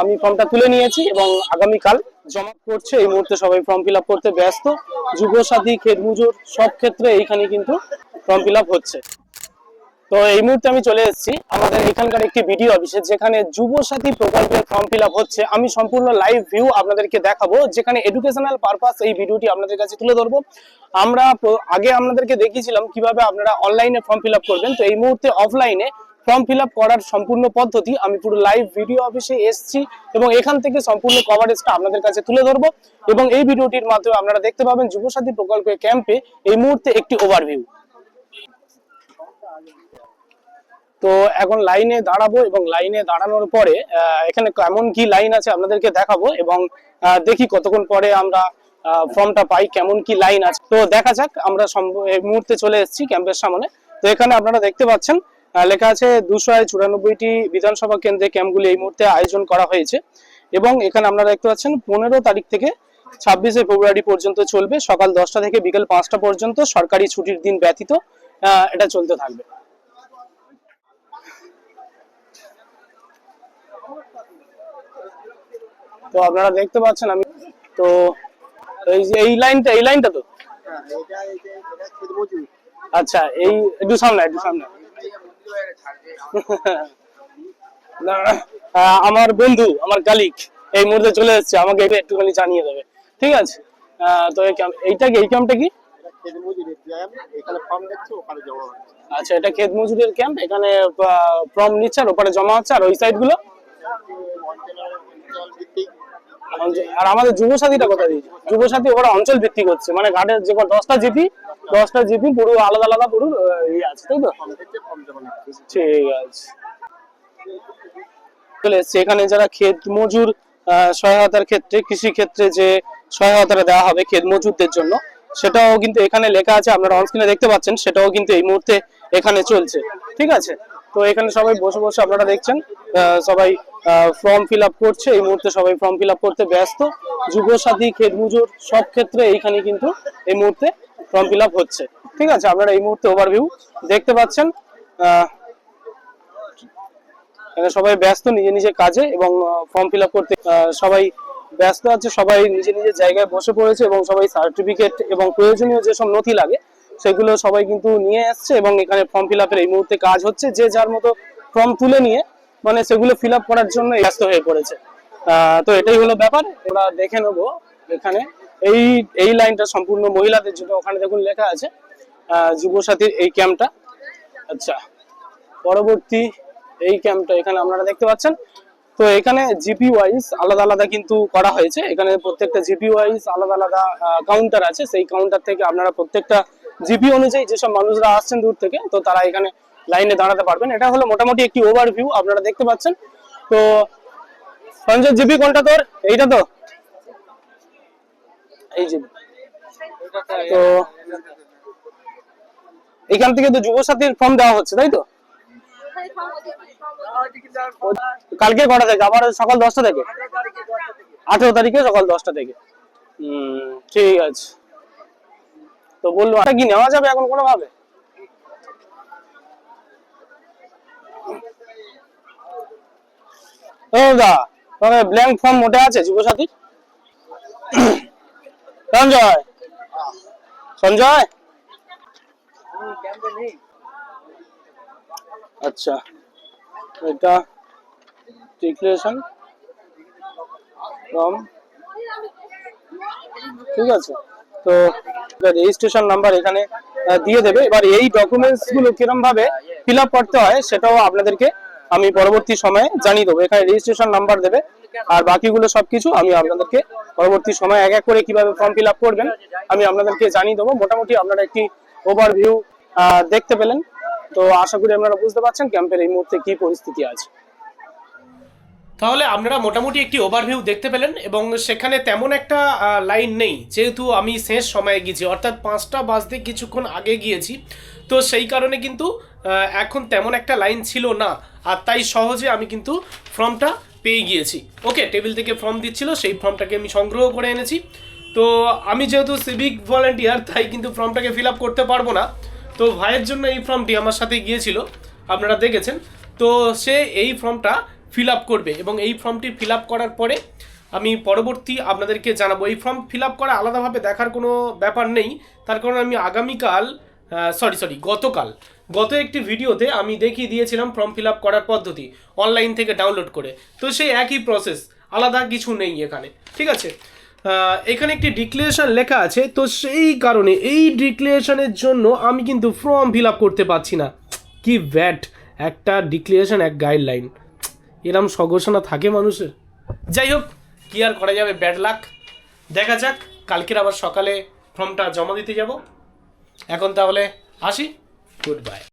আমি ফর্মটা তুলে নিয়েছি এবং আগামীকাল জমা করছে। এই মুহূর্তে সবাই ফর্ম ফিল আপ করতে ব্যস্ত। যুবসাথী, ক্ষেত মজুর সব ক্ষেত্রে এইখানে কিন্তু ফর্ম ফিল আপ হচ্ছে। তো এই মুহূর্তে আমি চলে এসেছি আমাদের এখানকার একটি বিডিও অফিসে, যেখানে যুবসাথী প্রকল্পের ফর্ম ফিল আপ হচ্ছে। আমি সম্পূর্ণ লাইভ ভিউ আপনাদেরকে দেখাবো, যেখানে এডুকেশনাল পারপাস এই ভিডিওটি আপনাদের কাছে তুলে ধরবো। আমরা আগে আপনাদেরকে দেখিয়েছিলাম কিভাবে আপনারা অনলাইনে ফর্ম ফিল আপ করবেন। তো এই মুহূর্তে অফলাইনে ফর্ম ফিল আপ করার সম্পূর্ণ পদ্ধতি আমি পুরো লাইভ ভিডিও অফিসে এসেছি এবং এখান থেকে সম্পূর্ণ কভারেজটা আপনাদের কাছে তুলে ধরবো। এবং এই ভিডিওটির মাধ্যমে আপনারা দেখতে পাবেন যুবসাথী প্রকল্পের ক্যাম্পে এই মুহূর্তে একটি ওভারভিউ। তো এখন লাইনে দাঁড়াবো এবং লাইনে দাঁড়ানোর পরে এখানে কেমন কি লাইন আছে আপনাদেরকে দেখাবো এবং দেখি কতক্ষণ পরে আমরা ফর্মটা পাই, কেমন কি লাইন আছে। তো দেখা যাক। আমরা এই মুহূর্তে চলে এসেছি ক্যাম্পের সামনে। তো এখানে আপনারা দেখতে পাচ্ছেন লেখা আছে 294টি বিধানসভা কেন্দ্রে ক্যাম্পগুলি এই মুহূর্তে আয়োজন করা হয়েছে এবং এখানে আপনারা দেখতে পাচ্ছেন 15 তারিখ থেকে 26শে ফেব্রুয়ারি পর্যন্ত চলবে। সকাল 10টা থেকে বিকেল 5টা পর্যন্ত, সরকারি ছুটির দিন ব্যতীত এটা চলতে থাকবে। তো আপনারা দেখতে পাচ্ছেন আমি তো এই লাইনটা তো আচ্ছা, এই একটু সামনে আমার বন্ধু, আমার কালিক এই মুহূর্তে চলে এসেছে, আমাকে একটুখানি জানিয়ে দেবে, ঠিক আছে? তো এই ক্যাম্পটা কি? আচ্ছা, এটা ক্ষেত মজুরের ক্যাম্প। এখানে ফর্ম নিচ্ছে আর ওপারে জমা হচ্ছে, আর ওই সাইড গুলো আর আমাদের যুবসাথীটা কোথায় দিয়েছে? যুবসাথী ওরা অঞ্চল ভিত্তিক হচ্ছে, মানে ঘাটের যে 10টা জিপি পুরো আলাদা আলাদা পুরো ইয়ে আছে, তাই তো? ঠিক আছে, চলে এসছে। এখানে যারা ক্ষেত মজুর সহায়তার ক্ষেত্রে, কৃষি ক্ষেত্রে যে সহায়তাটা দেওয়া হবে ক্ষেত মজুরদের জন্য, সেটাও কিন্তু এখানে লেখা আছে, আপনারা অন স্ক্রিনে দেখতে পাচ্ছেন। সেটাও কিন্তু এই মুহূর্তে এখানে চলছে, ঠিক আছে? তো এখানে সবাই বসে বসে আপনারা দেখছেন সবাই ফর্ম ফিল আপ করছে। এই মুহূর্তে সবাই ফর্ম ফিল আপ করতে ব্যস্ত। যুবসাথী, ক্ষেত মজুর সব ক্ষেত্রে এইখানে কিন্তু এই মুহূর্তে ফর্ম ফিল আপ হচ্ছে, ঠিক আছে? আপনারা এই মুহূর্তে ওভারভিউ দেখতে পাচ্ছেন। সবাই ব্যস্ত নিজের কাজে এবং ফর্ম ফিল আপ করতে সবাই ব্যস্ত আছে। সবাই নিজের জায়গায় বসে পড়েছে এবং সবাই সার্টিফিকেট এবং প্রয়োজনীয় যেসব নথি লাগে সেগুলো সবাই কিন্তু নিয়ে আসছে এবং এখানে ফর্ম ফিল আপের এই মুহূর্তে কাজ হচ্ছে। যে যার মতো ফর্ম তুলে নিয়ে মানে সেগুলো ফিল আপ করার জন্য ব্যস্ত হয়ে পড়েছে। তো এটাই হলো ব্যাপার। আমরা দেখে নেবো এখানে এই লাইনটা সম্পূর্ণ মহিলাদের জন্য। ওখানে দেখুন লেখা আছে যুবসাথীর এই ক্যাম্পটা। আচ্ছা, পরবর্তী এই ক্যাম্পটা এখানে আপনারা দেখতে পাচ্ছেন। তো এখানে জিপি ওয়াইজ আলাদা আলাদা কিন্তু করা হয়েছে। এখানে প্রত্যেকটা জিপি ওয়াইজ আলাদা আলাদা কাউন্টার আছে। সেই কাউন্টার থেকে আপনারা প্রত্যেকটা জিপি অনুযায়ী যেসব মানুষরা আসছেন দূর থেকে, তো তারা এখানে লাইনে দাঁড়াতে পারবেন। এটা হলো মোটামুটি একটি ওভারভিউ আপনারা দেখতে পাচ্ছেন। তো সঞ্জয়, জিপি কোনটা তোর? এইটা তো, এই জিপি। তো এখান থেকে তো যুবসাথীর ফর্ম দেওয়া হচ্ছে, তাই তো? কালকে কটা থেকে? আবার সকাল 10টা থেকে? 18 তারিখে সকাল 10টা থেকে। ঠিক আছে। তো বললো কি নেওয়া যাবে এখন কোনো ভাবে? তবে ব্ল্যাঙ্ক ফর্ম মোটে আছে যুবসাথী? সঞ্জয় আচ্ছা, এটা ডিক্লারেশন ফর্ম, ঠিক আছে? তো রেজিস্ট্রেশন নাম্বার এখানে দিয়ে দেবে। এবার এই ডকুমেন্টস গুলো কিরকম ভাবে ফিল আপ করতে হয় সেটাও আপনাদেরকে আমি পরবর্তী সময়ে জানিয়ে দেবো। এখানে রেজিস্ট্রেশন নাম্বার দেবে আর বাকিগুলো সবকিছু আমি আপনাদেরকে পরবর্তী সময় এক এক করে কিভাবে ফর্ম ফিল আপ করবেন আমি আপনাদেরকে জানিয়ে দেবো। মোটামুটি আপনারা একটি ওভারভিউ দেখতে পেলেন। তো আশা করি আপনারা বুঝতে পারছেন ক্যাম্পের এই মুহূর্তে কি পরিস্থিতি আছে। তাহলে আপনারা মোটামুটি একটি ওভারভিউ দেখতে পেলেন এবং সেখানে তেমন একটা লাইন নেই, যেহেতু আমি শেষ সময়ে গিয়েছি, অর্থাৎ 5টা বাজতে কিছুক্ষণ আগে গিয়েছি। তো সেই কারণে কিন্তু এখন তেমন একটা লাইন ছিল না, আর তাই সহজে আমি কিন্তু ফর্মটা পেয়ে গিয়েছি। ওকে, টেবিল থেকে ফর্ম দিচ্ছিল, সেই ফর্মটাকে আমি সংগ্রহ করে এনেছি। তো আমি যেহেতু সিভিক ভলেন্টিয়ার, তাই কিন্তু ফর্মটাকে ফিল আপ করতে পারবো না। তো ভাইয়ের জন্য এই ফর্মটি আমার সাথে গিয়েছিল, আপনারা দেখেছেন। তো সে এই ফর্মটা ফিল আপ করবে এবং এই ফর্মটি ফিল আপ করার পরে আমি পরবর্তী আপনাদেরকে জানাবো। এই ফর্ম ফিল আপ করা আলাদাভাবে দেখার কোনো ব্যাপার নেই, তার কারণ আমি আগামীকাল গত একটি ভিডিওতে আমি দেখিয়ে দিয়েছিলাম ফর্ম ফিল আপ করার পদ্ধতি অনলাইন থেকে ডাউনলোড করে। তো সেই একই প্রসেস, আলাদা কিছু নেই এখানে, ঠিক আছে। এখানে একটি ডিক্লারেশন লেখা আছে, তো সেই কারণে এই ডিক্লারেশনের জন্য আমি কিন্তু ফর্ম ফিল আপ করতে পারছি না। কি ব্যাড, একটা ডিক্লারেশন এক গাইডলাইন, এরম সঘোষণা থাকে মানুষের। যাই হোক, কি আর করা যাবে, ব্যাড লাক। দেখা যাক, কালকের আবার সকালে ফর্মটা জমা দিতে যাব। এখন তাহলে আসি, গুড বাই।